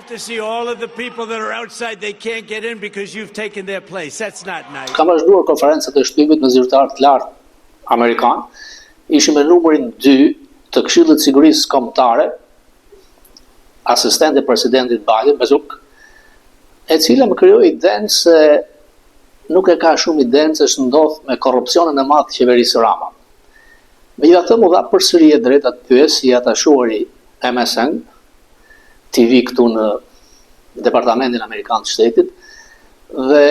to see all of the people that are outside, they can't get in because you've taken their place. That's not nice. Ka vazhduar konferencat e shtypit me zyrtarë të lartë amerikan. Ishim me numrin 2 të Këshillit të Sigurisë Kombëtare, asistenti presidentit Biden, Bezuk, e cila më krijoi idenë se nuk e ka shumë idenë se ç'ndodh me korrupsionin e madh të qeverisë Rama. Megjithatë mu dha përsëri e drejta të pyes si ata shuari MSN TV këtu në Departamentin Amerikan të Shtetit dhe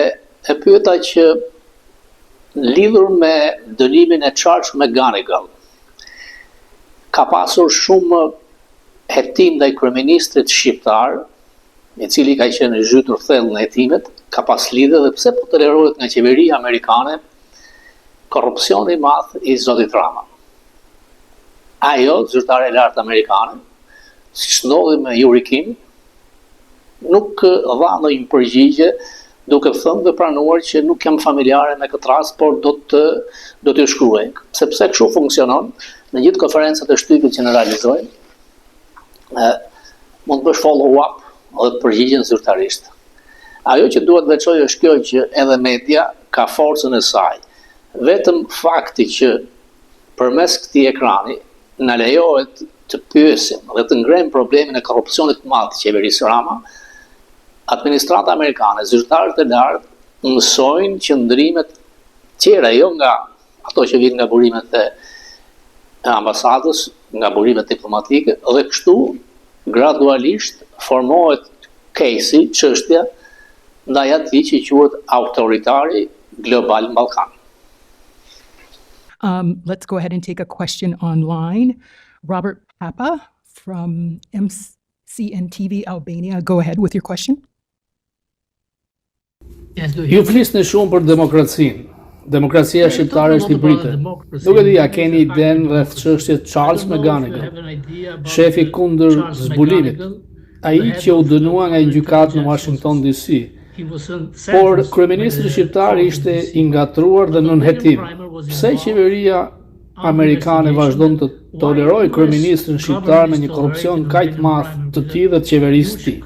e pyeta që lidhur me dënimin e çarçur MCGONIGAL ka pasur shumë hetim ndaj kryeministrit shqiptar, i cili ka qenë zhytur thellë në hetimet, ka pas lidhje dhe pse po tolerohet nga qeveria amerikane korrupsioni i madh i zotit Rama. Ajo, zyrtare e lartë amerikane, siç ndodhi me Yuri Kim, nuk dha ndonjë përgjigje duke thënë dhe pranuar që nuk jam familjare me këtë rast, por do t'ju shkruaj. Sepse kështu funksionon në gjithë konferencat e shtypit që ne realizojmë, mund të bësh follow-up dhe të përgjigjen zyrtarisht. Ajo që duhet veçoj është kjo që edhe media ka forcën e saj. Vetëm fakti që përmes këtij ekrani na lejohet të pyesim dhe të ngrejmë problemin e korrupsionit të madh të qeverisë Rama, administrata amerikane, zyrtarët e lartë mësojnë qëndrimet tjera, jo nga ato që vijnë nga burimet e ambasadës, nga burimet diplomatike, dhe kështu gradualisht formohet case-i, çështja ndaj atij që quhet autoritari global në Ballkan. Let's go ahead and take a question online. Robert Papa from MCNTV Albania. Go ahead with your question. Yes, Ju flisni shumë për demokracinë. Demokracia shqiptare është hibride. Nuk e di, a keni idenë rreth çështjes Charles McGonigal, shefi kundër zbulimit, ai që u dënua nga një gjykatë në Washington DC. Por kryeministri shqiptar ishte i ngatruar dhe nën hetim. Pse qeveria amerikane vazhdon të tolerojë kryeministrin shqiptar me një korrupsion kaq të madh të tij dhe të qeverisë së tij?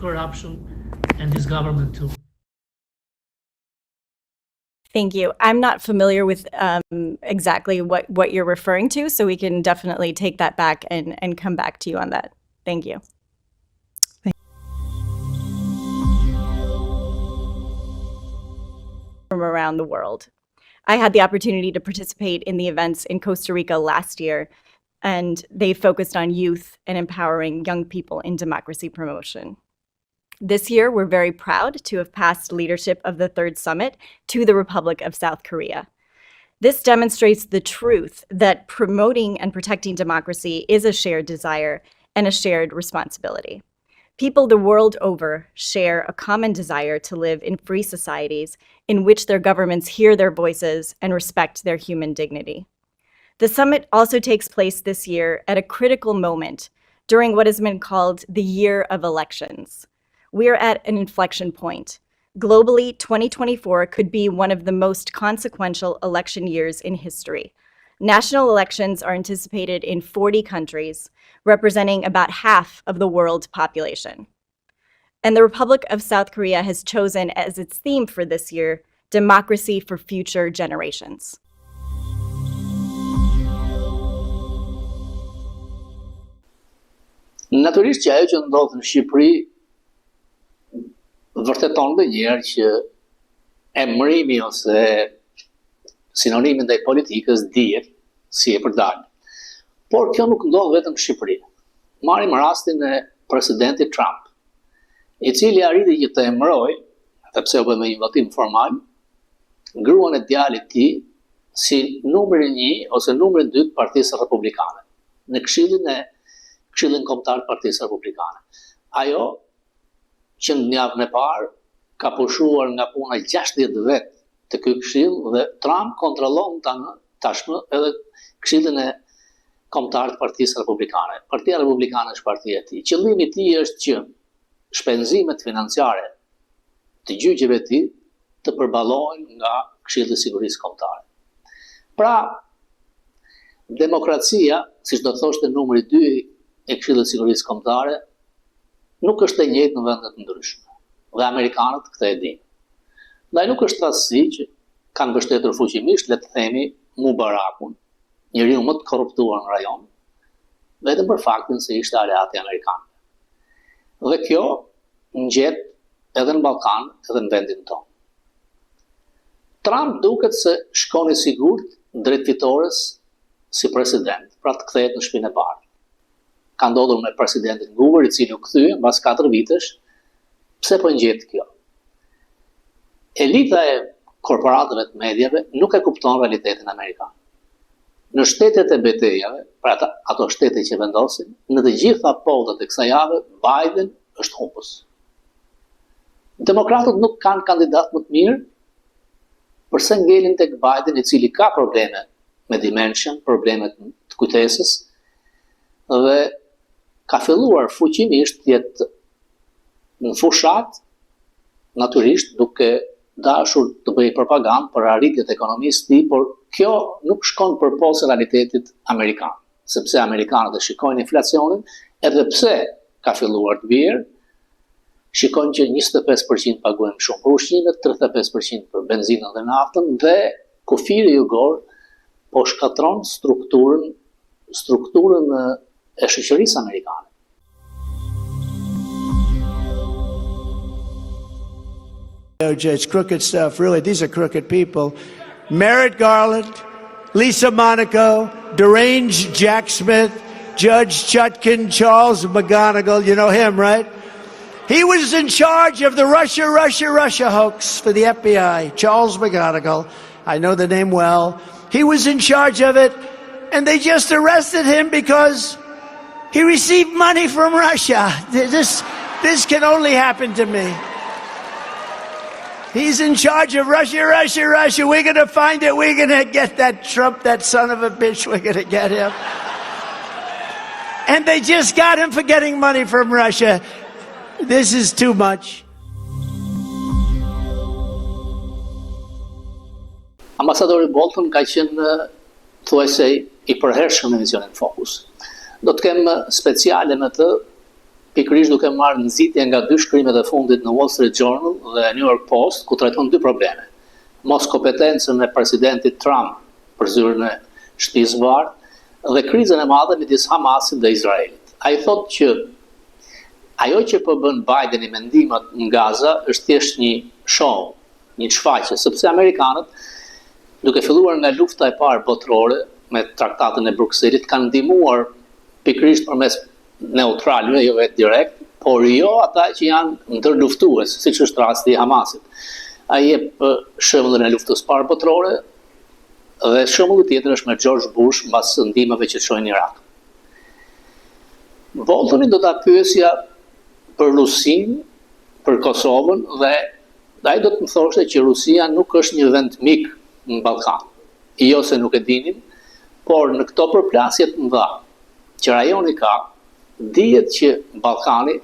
Thank you. I'm not familiar with exactly what you're referring to, so we can definitely take that back and come back to you on that. Thank you. From around the world. I had the opportunity to participate in the events in Costa Rica last year, and they focused on youth and empowering young people in democracy promotion. This year, we're very proud to have passed leadership of the third summit to the Republic of South Korea. This demonstrates the truth that promoting and protecting democracy is a shared desire and a shared responsibility. People the world over share a common desire to live in free societies in which their governments hear their voices and respect their human dignity. The summit also takes place this year at a critical moment during what has been called the year of elections. We're at an inflection point. Globally, 2024 could be one of the most consequential election years in history. National elections are anticipated in 40 countries, representing about half of the world population. And the Republic of South Korea has chosen as its theme for this year, Democracy for Future Generations. Natyrisht që ajo që ndodh në Shqipëri vërteton edhe një herë që emrimi ose sinonimi ndaj politikës dihet si e përdalë. Por kjo nuk ndodh vetëm në Shqipëri. Marrim rastin e presidentit Trump, i cili arriti që të emërojë, edhe pse u bë me një votim formal, gruan e djalit të tij si numri 1 ose numri 2 të Partisë Republikane në Këshillin Kombëtar të Partisë Republikane. Ajo që në javën e parë ka pushuar nga puna 60 vet të ky këshill dhe Trump kontrollon tashmë edhe Këshillin e Kombëtar të Partisë Republikane. Partia Republikane është partia e tij. Qëllimi i tij është që shpenzimet financiare të gjyqjeve të tij të përballohen nga Këshilli i Sigurisë Kombëtare. Pra, demokracia, siç do thoshte numri 2 e Këshillit të Sigurisë Kombëtare, nuk është e njëjtë në vende të ndryshme. Dhe amerikanët këtë e dinë. Ndaj nuk është rastësi që kanë mbështetur fuqimisht, le të themi, Mubarakun, njeriu më të korruptuar në rajon, vetëm për faktin se ishte aleati amerikan. Dhe kjo ngjet edhe në Ballkan, edhe në vendin tonë. Trump duket se shkon i sigurt drejt fitores si president, pra të kthehet në shtëpinë e parë. Ka ndodhur me presidentin Hoover, i cili u kthye mbas 4 vitesh. Pse po ngjet kjo? Elita e korporatëve të medjave nuk e kupton realitetin amerikan. Në shtetet e betejave, pra ato shtete që vendosin, në të gjitha pollat e kësaj jave, Biden është humbës. Demokratët nuk kanë kandidat më të mirë, përse ngelin tek Biden, i cili ka probleme me dementia, probleme të kujtesës, dhe ka filluar fuqimisht të jetë në fushat, natyrisht duke dashur të bëjë propagandë për arritjet e ekonomisë të tij, por kjo nuk shkon përposhtë realitetit amerikan, sepse amerikanët e shikojnë inflacionin, edhe pse ka filluar të bjerë, shikojnë që 25% paguajnë shumë për ushqimet, 35% për benzinën dhe naftën, dhe kufiri jugor po shkatron strukturën e shoqërisë amerikane. It's crooked stuff, really. These are crooked people. Merrick Garland, Lisa Monaco, deranged Jack Smith, Judge Chutkin, Charles McGonigal, you know him, right? He was in charge of the Russia hoax for the FBI, Charles McGonigal. I know the name well. He was in charge of it, and they just arrested him because he received money from Russia. This can only happen to me. He's in charge of Russia. We're going to find it. We're going to get that Trump, that son of a bitch. We're going to get him. And they just got him for getting money from Russia. This is too much. Ambasadori Bolton ka qenë thuajse i përhershëm në emisionin Fokus. Do të kem speciale me të, pikërisht duke marrë nxitje nga 2 shkrimet e fundit në Wall Street Journal dhe New York Post, ku trajton 2 probleme. Mos kompetencën e presidentit Trump për zyrën e shtëpisë së bardhë dhe krizën e madhe midis Hamasit dhe Izraelit. Ai thotë që ajo që po bën Bideni me ndihmat në Gaza është thjesht një show, një shfaqje, sepse amerikanët, duke filluar nga lufta e parë botërore me traktatën e Brukselit, kanë ndihmuar pikërisht përmes neutralëve, jo vetë direkt, por jo ata që janë ndërluftues, siç është rasti i Hamasit. Ai jep shembullin e luftës parë botërore dhe shembulli tjetër është me George Bush mbas ndihmave që çojnë në Irak. Boltonin do ta pyesja për Rusinë, për Kosovën dhe ai do të më thoshte që Rusia nuk është një vend mik në Ballkan. Jo se nuk e dinin, por në këto përplasje të mëdha që rajoni ka, dihet që Ballkani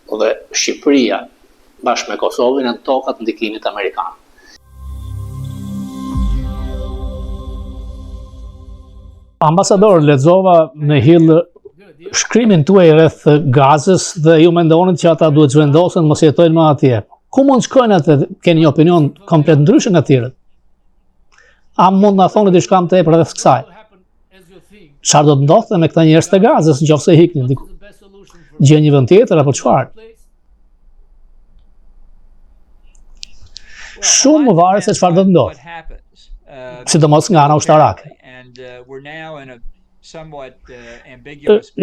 dhe Shqipëria bashkë me Kosovën janë tokat ndikimit amerikan. Ambasador, lexova në Hill shkrimin tuaj rreth Gazës dhe ju mendonit që ata duhet zhvendosen, mos jetojnë më atje. Ku mund shkojnë atë? Keni një opinion komplet ndryshe nga tjerët? A mund na thoni diçka më tepër rreth kësaj? Çfarë do të ndodhte me këta njerëz të Gazës nëse hiknin diku? Gjën një vend tjetër apo çfarë? Shumë varet se çfarë do të ndodhë. Sidomos nga ana ushtarake.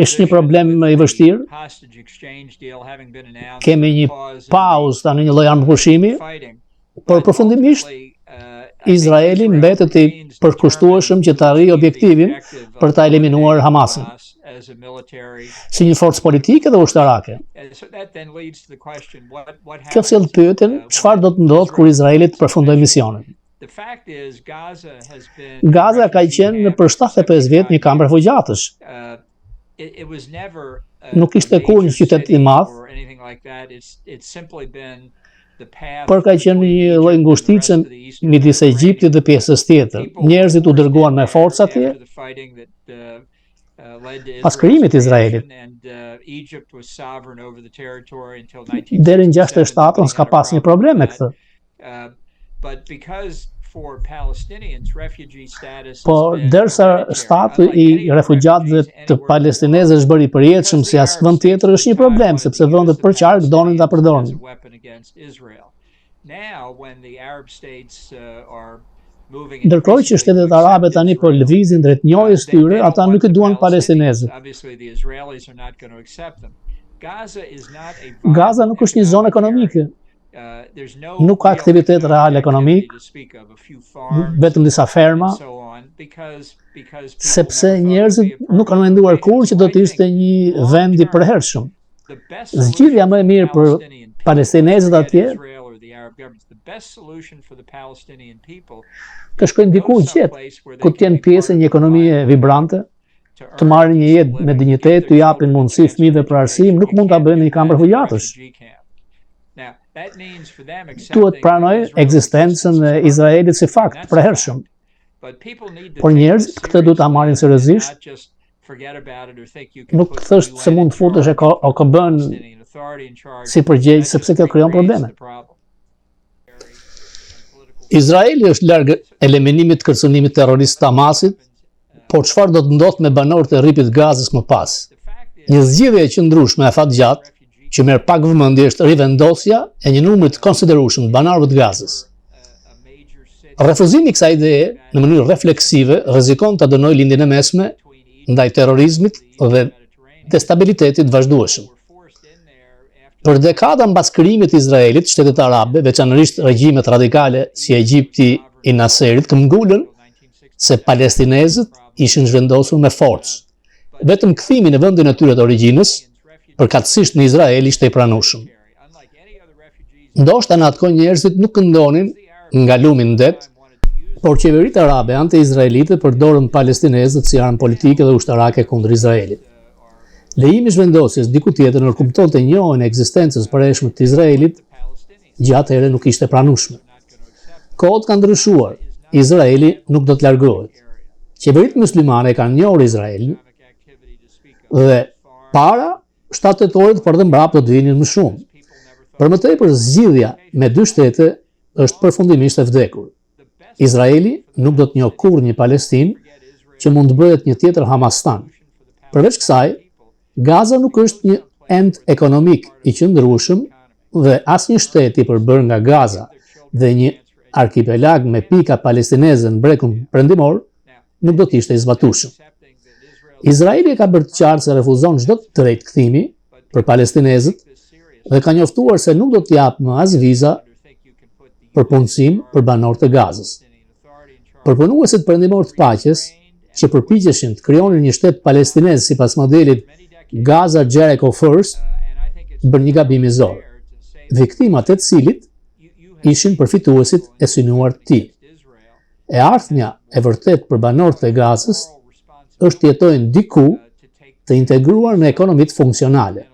Është një problem i vështirë. Kemi një pauzë tani, një lloj armëpushimi, por përfundimisht Izraeli mbetet i përkushtueshëm që të arrijë objektivin për ta eliminuar Hamasin, si një forcë politike dhe ushtarake. Kjo sjell pyetjen, çfarë do të ndodhë kur Izraeli të përfundojë misionin? Gaza ka qenë për 75 vjet një kamp refugjatësh. Nuk ishte kur një qytet i madh, por ka qenë një lloj ngushtice midis Egjiptit dhe pjesës tjetër. Njerëzit u dërguan me forcë atje pas krijimit të Izraelit. Deri në 67-ën s'ka pas një problem me këtë. Por derisa statusi I refugjatëve të palestinezëve është bërë I përjetshëm si as vend tjetër, është një problem sepse vendet për qark donin ta përdorin. Ndërkohë që shtetet arabe tani po lëvizin drejt njohjes tyre, ata nuk e duan palestinezët. Gaza nuk është një zonë ekonomike. Nuk ka aktivitet real ekonomik, vetëm disa ferma, sepse njerëzit nuk kanë menduar kurrë që do të ishte një vend I përhershëm. Zgjidhja më e mirë për palestinezët atje të shkojnë diku gjatë, ku të jenë pjesë një ekonomie vibrante, të marrin një jetë me dinjitet, të japin mundësi fëmijëve për arsim, nuk mund ta bëjnë një kamp refugjatësh. Duhet pranoj ekzistencën e Izraelit si fakt të përhershëm. Por njerëzit këtë duhet ta marrin seriozisht. Nuk thosht se mund të futesh OKB-n si përgjegjës sepse kjo krijon probleme. Izraeli është larg eliminimit të kërcënimit terrorist të Hamasit, por çfarë do të ndodhë me banorët e rripit Gazës më pas? Një zgjidhje e qëndrueshme afatgjatë që merr pak vëmendje është rivendosja e një numri të konsiderueshëm të banorëve të Gazës. Refuzimi I kësaj ideje në mënyrë refleksive rrezikon ta dënojë lindjen e mesme ndaj terrorizmit dhe destabilitetit vazhdueshëm. Për dekada mbas krijimit të Izraelit, shtetet arabe, veçanërisht regjimet radikale si Egjipti I Nasserit, këmbgulën se palestinezët ishin zhvendosur me forcë. Vetëm kthimi në vendin e tyre të origjinës, përkatësisht në Izrael, ishte I pranueshëm. Ndoshta në atë kohë njerëzit nuk këndonin nga lumi në det, por qeveritë arabe anti-izraelite përdorën palestinezët si armë politike dhe ushtarake kundër Izraelit. Lejimi I zhvendosjes diku tjetër nënkuptonte njohjen e ekzistencës përhershme të Izraelit, gjatë here nuk ishte pranueshme. Kohët kanë ndryshuar, Izraeli nuk do të largohet. Qeveritë muslimane kanë njohur Izraelin dhe para 7 tetorit por dhe mbrapa do të vinin më shumë. Për më tepër zgjidhja me dy shtete është përfundimisht e vdekur. Izraeli nuk do të njohë kurrë një Palestinë që mund të bëhet një tjetër Hamastan. Përveç kësaj, Gaza nuk është një end ekonomik I qëndrueshëm dhe asnjë shtet I përbërë nga Gaza dhe një arkipelag me pika palestineze në brekun perëndimor nuk do të ishte I zbatueshëm. Izraeli ka bërë të qartë se refuzon çdo drejt kthimi për palestinezët dhe ka njoftuar se nuk do të japë më as viza për punësim për banorët e Gazës. Përpunuesit perëndimor të paqes që përpiqeshin të krijonin një shtet palestinez sipas modelit Gaza Jericho First, bën një gabim I zor, viktimat e të cilit ishin përfituesit e synuar të tij. E ardhmja e vërtet për banorët e Gazës është të jetojnë diku të integruar në ekonomitë funksionale.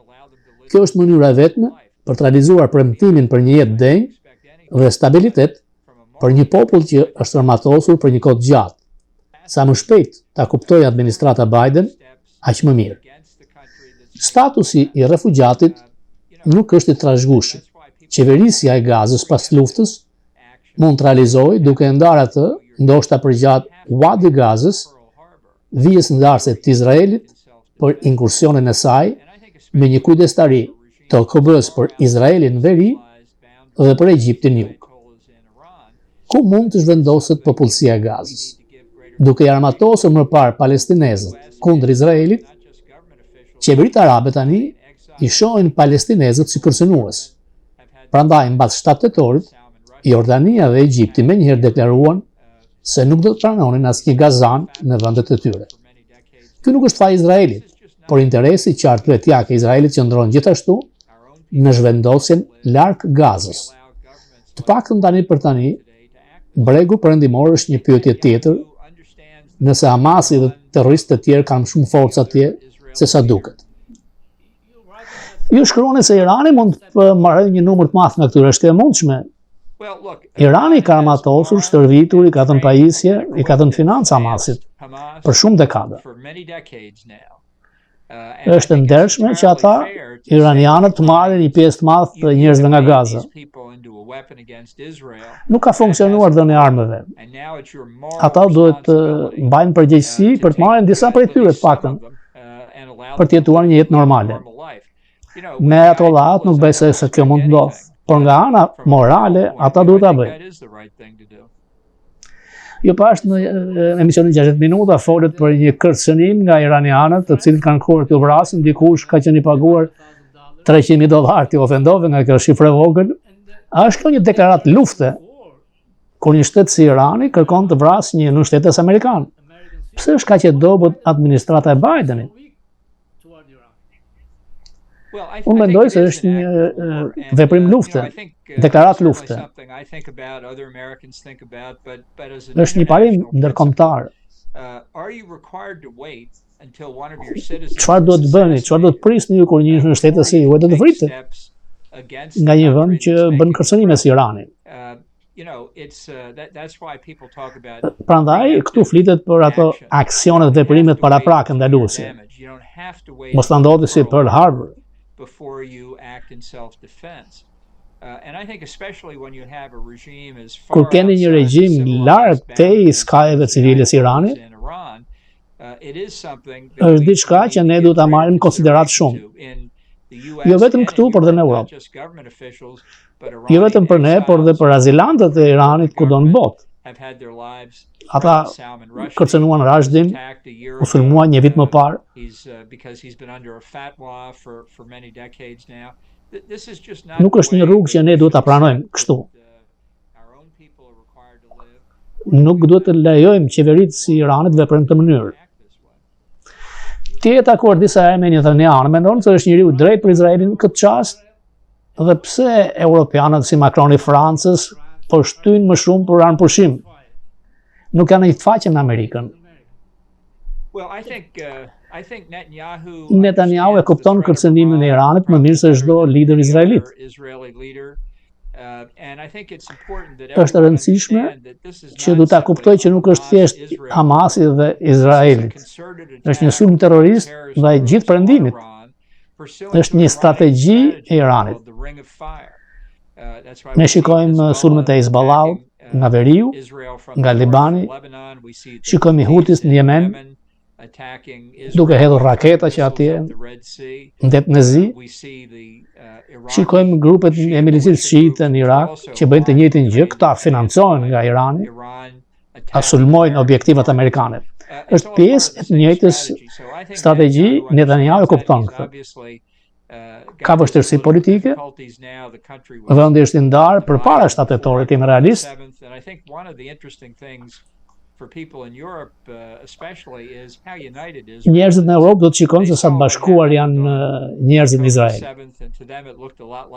Kjo është mënyra e vetme për të realizuar premtimin për një jetë denjë dhe stabilitet për një popull që është rëmatosur për një kohë gjatë. Sa më shpejt ta kuptojë administrata Biden, aq më mirë. Statusi I refugjatit nuk është I trashëgueshëm. Qeverisja e Gazës pas luftës mund të realizojë duke ndarë atë, ndoshta përgjatë Wadi Gazës, vijës ndarëse të Izraelit për inkursionin e saj me një kujdestari të OKB-s për Izraelin në veri dhe për Egjiptin në jug. Ku mund të zhvendoset popullsia e Gazës? Duke I armatosur më parë palestinezët kundër Izraelit, qeveritë arabe tani I shohin palestinezët si kërcënues. Prandaj mbas 7 tetorit, Jordania dhe Egjipti menjëherë deklaruan se nuk do të pranonin asnjë gazan në vendet e tyre. Ky nuk është faji I Izraelit, por interesi I qartë vetjak e Izraelit qëndron gjithashtu në zhvendosjen larg Gazës. Të paktën tani për tani, bregu perëndimor është një pyetje tjetër, nëse Hamasi dhe terroristët e tjerë kanë shumë forcë atje se sa duket. Ju shkruani se Irani mund të marrë një numër të madh nga këtyre, është e mundshme. Irani ka armatosur, shtërvitur, I ka dhënë pajisje, I ka dhënë financë Hamasit. për shumë dekada. Është ndershme që ata iranianët të marrin një pjesë të madhe të njerëzve nga Gaza. Nuk ka funksionuar dhënia e armëve. Ata duhet të mbajnë përgjegjësi për të marrën disa prej tyre të paktën për të jetuar një jetë normale. Me Ayatollah nuk besoj se kjo mund të ndodhë, por nga ana morale ata duhet ta bëjnë. Jo pas në emisionin 60 minuta folet për një kërcënim nga iranianët, të cilët kanë kërkuar të vrasin, dikush ka qenë i paguar $300,000 të ofendove nga kjo shifrë e vogël. A është kjo një deklaratë lufte kur një shtet si Irani kërkon të vrasë një nënshtetes amerikan? Pse është kaq e dobët administrata e Bidenit? Unë mendoj se është një veprim lufte, deklaratë lufte. Është një parim ndërkombëtar. Çfarë duhet të bëni? Çfarë duhet të prisni ju kur një mbështetës i juaj do të vritet nga një vend që bën kërcënime si Irani? Prandaj këtu flitet për ato aksionet, veprimet paraprake ndaluese. Mos ta ndodhi si Pearl Harbor. Before you act in self-defense. And I think especially when you have a regime as far Kur keni një regjim larg tej skajeve civile si Irani, është diçka që ne duhet ta marrim në konsiderat shumë. Jo vetëm këtu, por edhe në Europë. Jo vetëm për ne, por edhe për azilantët e Iranit kudo në botë. Ata kërcënuan Rashdin, u sulmuan një vit më parë. Nuk është një rrugë që ne duhet ta pranojmë kështu. Nuk duhet të lejojmë qeveritë si Iranit veprojnë në këtë mënyrë. Ti e takuar disa herë me Netanyahu, mendon se është njeriu drejt për Izraelin në këtë çast? Dhe pse europianët si Macron i Francës po shtyjnë më shumë për armëpushim? Nuk kanë një faqe në Amerikën. Netanyahu e kupton kërcënimin e Iranit më mirë se çdo lider izraelit. Është e rëndësishme që duhet ta kuptojë që nuk është thjesht Hamasi dhe Izraelit. Është një sulm terrorist ndaj gjithë perëndimit. Është një strategji e Iranit. Ne shikojmë sulmet e Hezbollahut nga veriu, nga Libani, shikojmë Hutis në Yemen, duke hedhur raketa që atje ndet në zi. Shikojmë grupet e milicit shiite në Irak që bëjnë të njëjtin gjë, këta financohen nga Irani, ta sulmojnë objektivat amerikane. Është pjesë e të njëjtës strategji, Netanyahu e kupton këtë. Ka vështirësi politike, vendi është i ndarë përpara shtatetorit, jemi realist. Njerëzit në Europë do të shikojnë se sa të bashkuar janë njerëzit në Izrael.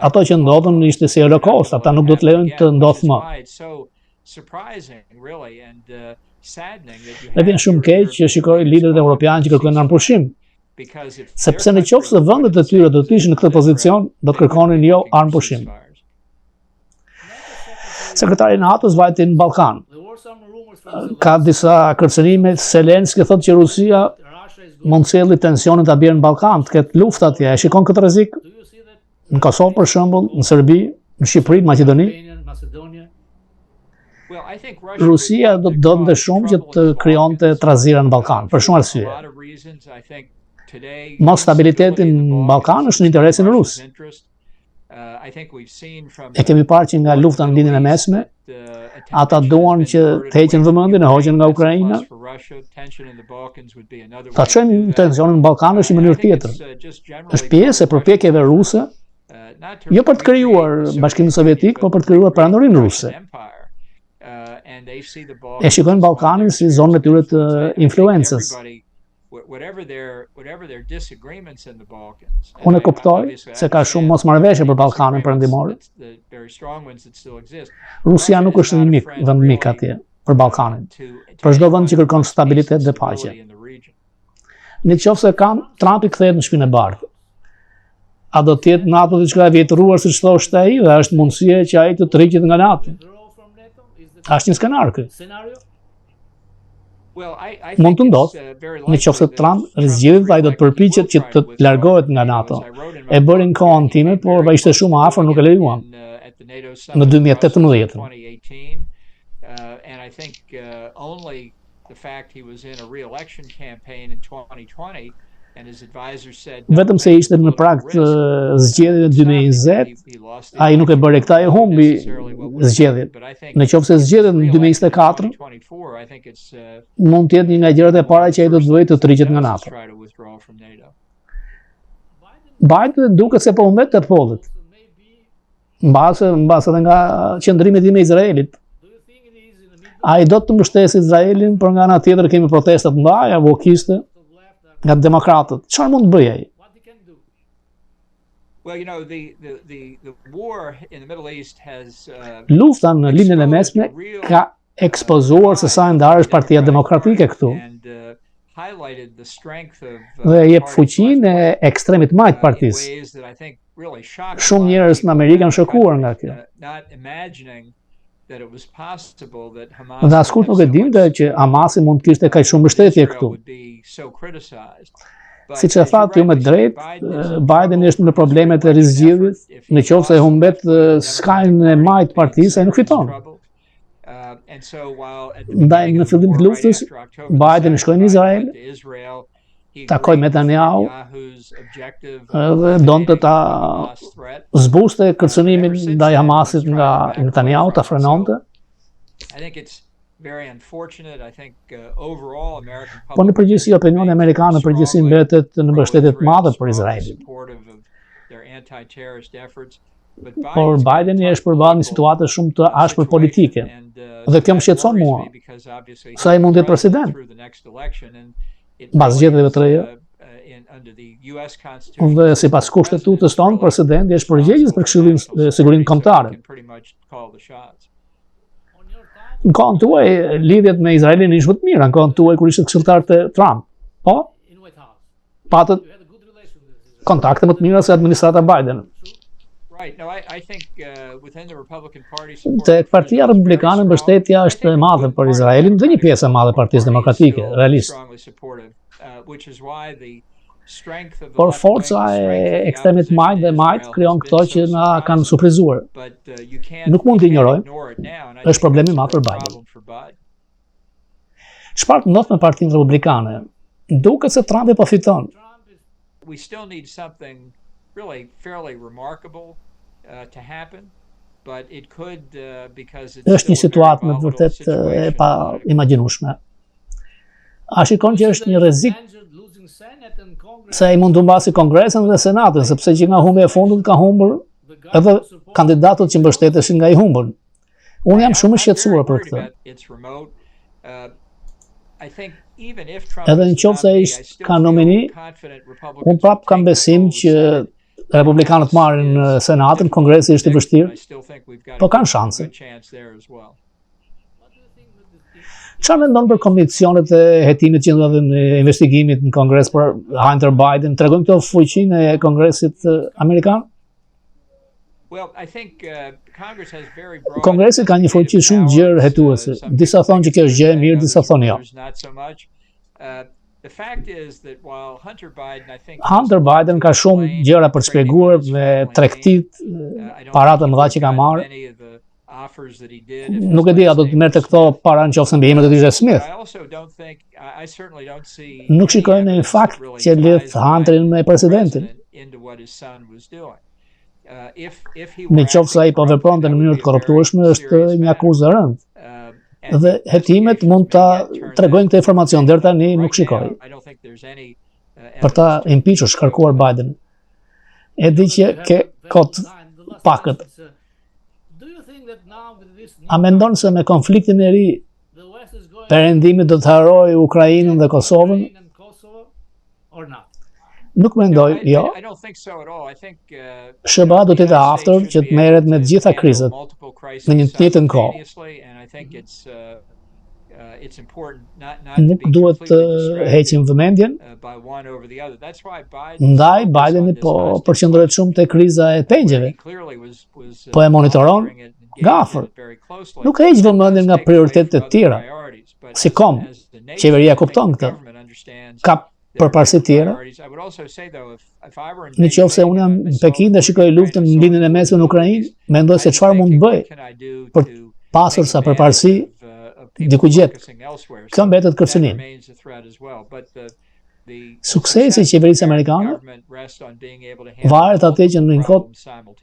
Ato që ndodhën ishte si Holocaust, ata nuk do të lejojnë të ndodhë më. Dhe vjen shumë keq që shikoj liderët evropianë që kërkojnë armëpushim. Sepse në qoftë se vendet e tyre do të ishin në këtë pozicion, do të kërkonin jo armëpushim. Sekretari i NATO-s vajti në Ballkan. Ka disa kërcënime, Zelenski thotë që Rusia mund të sjellë tensionin ta bjerë në Ballkan, të ketë luftë atje. E shikon këtë rrezik? Në Kosovë për shembull, në Serbi, në Shqipëri, në Maqedoni. Rusia do të donte shumë që të krijonte trazira në Ballkan, për shumë arsye. Mos stabiliteti në Ballkan është në interesin rus. E kemi parë që nga lufta në lindjen e mesme, ata duan që të heqin vëmendjen e hoqën nga Ukraina. Ta çojnë tensionin në Ballkan është një mënyrë tjetër. Është pjesë e përpjekjeve ruse, jo për të krijuar Bashkimin Sovjetik, por për të krijuar perandorin ruse. E shikojnë Ballkanin si zonën e tyre të influencës. Unë e kuptoj se ka shumë mosmarrëveshje për Ballkanin perëndimor. Rusia nuk është një vend mik atje për Ballkanin, për çdo vend që kërkon stabilitet dhe paqe. Në qoftë se Trumpi kthehet në Shtëpinë e Bardhë, a do të jetë NATO diçka e vjetëruar siç thoshte ai, dhe është mundësia që ai të tërhiqet nga NATO? Është një skenar ky. Mund të ndodhë, në qoftë se Trump zgjedhet, ai do të përpiqet që të largohet nga NATO. E bëri në kohën time, por ai ishte shumë afër, nuk e lejuam. Në 2018. And I think only the fact he was in a re-election campaign in 2020 and his advisor said vetëm se ishte në prag të zgjedhjeve 2020, ai nuk e bëri këtë, ai humbi zgjedhjet. Në qoftë se zgjedhet në 2024, mund të jetë një nga gjërat e para që ai do të bëjë të rriqet nga NATO. Biden duket se po humb të pollet. Mbase edhe nga qëndrimet e Izraelit. Ai do të mbështesë Izraelin, por nga ana tjetër kemi protesta të mëdha vokiste nga demokratët. Çfarë mund të bëjë ai? Lufta në linjën e mesme ka ekspozuar se sa e ndarë është Partia Demokratike këtu. Dhe jep fuqinë e ekstremit majt partisë. Shumë njerëz në Amerikë janë shokuar nga kjo. Dhe askush nuk e dinte që Hamasi mund të kishte kaq shumë mbështetje këtu. Siç e thatë ju me drejt, Biden është në problemet e rizgjidhjes, në qoftë se humbet skajin e majt partisë, ai nuk fiton. Ndaj në fillim të luftës, Biden shkoi në Izrael, takoi me Netanyahu dhe donte ta zbuste kërcënimin ndaj Hamasit nga Netanyahu, ta frenonte. Po në përgjithësi opinioni amerikan në përgjithësi mbetet në mbështetje të madhe për Izraelin. Por Bideni është përballë një situate shumë të ashpër politike. Dhe kjo më shqetëson mua, sa ai mund të jetë president. Mbas zgjedhjeve të reja. Dhe sipas kushtetutës tonë, presidenti është përgjegjës për Këshillin e Sigurinë Kombëtare. Në kohën tuaj, lidhjet me Izraelin ishte më të mira, në kohën tuaj kur ishte këshilltar të Trump. Po? Patët kontakte më të mira se administrata Biden. Tek Partia Republikane mbështetja është e madhe për Izraelin dhe një pjesë e madhe e Partisë Demokratike, realisht. Por forca e ekstremit majt dhe majt krijon këto që na kanë surprizuar. Nuk mund të injorojmë, është problemi madh për Biden. Çfarë ndodh me Partinë Republikane? Duket se Trumpi po fiton. Është një situatë me vërtet e pa imagjinueshme. A shikon që është një rrezik se ai mund të mbasi Kongresin dhe Senatin, sepse që nga humbja e fundit ka humbur edhe kandidatët që mbështeteshin nga i humbur. Unë jam shumë i shqetësuar për këtë. Edhe në qoftë se ai ka nomini, unë prap kam besim që Republikanët marrin në Senatin, Kongresi është i vështirë, po kanë shanse. Çfarë mendon për komisionet e hetimit që ndodhin në investigimit në Kongres për Hunter Biden? Tregojnë këto fuqinë e Kongresit amerikan? Kongresi ka një fuqi shumë gjerë hetuese. Disa thonë që kjo është gjë e mirë, disa thonë jo. Hunter Biden ka shumë gjëra për të shpjeguar me tregtit, paratë mëdha që ka marrë. Nuk e di, a do të merrte këto para nëse mbijemet do të ishte Smith. Nuk shikojnë në fakt që lidh Hunterin me presidentin. Në qoftë se ai po vepronte në mënyrë të korruptueshme, është një akuzë e rëndë. Dhe hetimet mund ta tregojnë këtë informacion, deri tani nuk shikoj. Për ta impeachur, shkarkuar Biden. E di që ke kot pakët. A mendon se me konfliktin e ri perëndimi do të harrojë Ukrainën dhe Kosovën? Nuk mendoj, jo. SBA do të jetë afër që të merret me të gjitha krizat në një të njëjtën kohë. Nuk duhet të heqim vëmendjen. Ndaj Bideni po përqendrohet shumë te kriza e pengjeve. Po e monitoron nga afër. Nuk heq vëmendjen nga prioritetet e tjera. Si kom, qeveria kupton këtë. Ka përparësi tjera. Në qoftë se unë jam në Pekin dhe shikoj luftën në lindjen e mesme në Ukrainë, mendoj se çfarë mund të bëj për të pasur sa përparësi diku gjetë. Kjo mbetet kërcënim. Suksesi i qeverisë amerikane varet atë që në një kohë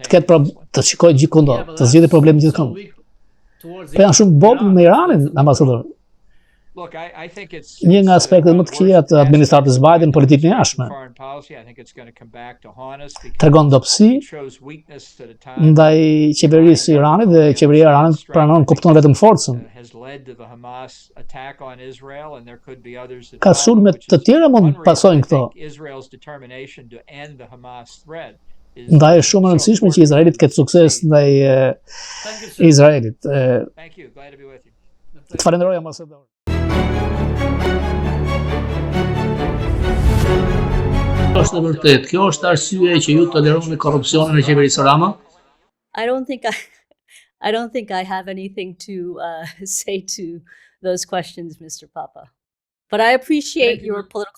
të ketë të shikojë gjithë kundër, të zgjidhë problemin gjithkund. Po janë shumë botë me Iranin, ambasador. Një nga aspektet më të këqija të administratës Biden, politikën e jashtme, tregon dobësi ndaj qeverisë së Iranit dhe qeveria e Iranit pranon kupton vetëm forcën. Ka sulme të tjera mund të pasojnë këto. Ndaj është shumë e rëndësishme që Izraelit ketë sukses ndaj Izraelit. Të falenderoj ambasador. Është vërtet, kjo është arsye që ju toleroni korrupsionin në qeverisë Rama? I don't think I have anything to say to those questions, Mr. Papa. But I appreciate your political